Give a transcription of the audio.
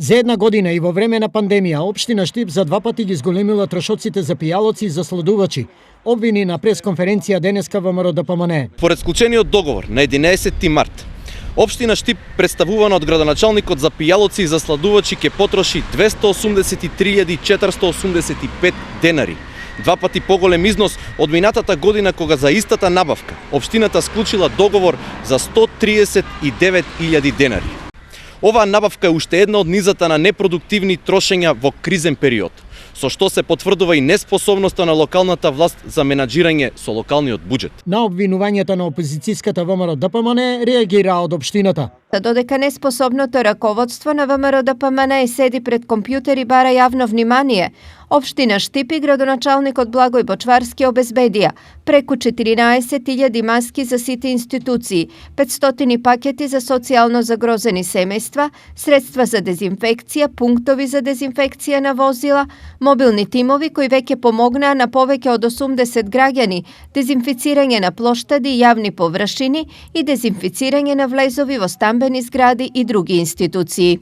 За една година и во време на пандемија, општина Штип за два пати ги зголемила трошоците за пијалоци и за сладувачи, обвини на пресконференција денеска во МРДПМН. Според склучениот договор на 11 март, општина Штип, представувана од градоначалникот за пијалоци и за сладувачи, ќе потроши 283.485 денари. Два пати поголем износ од минатата година, кога за истата набавка општината склучила договор за 139.000 денари. Оваа набавка е уште една од низата на непродуктивни трошења во кризен период, со што се потврдува и неспособноста на локалната власт за менаџирање со локалниот буџет. На обвинувањата на опозицијската ВМРО-ДПМН реагира од општината. Додека неспособното раководство на ВМРО-ДПМН седи пред компјутер и бара јавно внимание, општина Штип и градоначалникот Благој Бочварски обезбедија преку 14.000 маски за сите институции, 500 пакети за социјално загрозени семејства, средства за дезинфекција, пунктови за дезинфекција на возила, мобилни тимови кои веќе помогнаа на повеќе од 80 граѓани, дезинфицирање на плоштади и јавни површини и дезинфицирање на влезови во стамбени згради и други институции.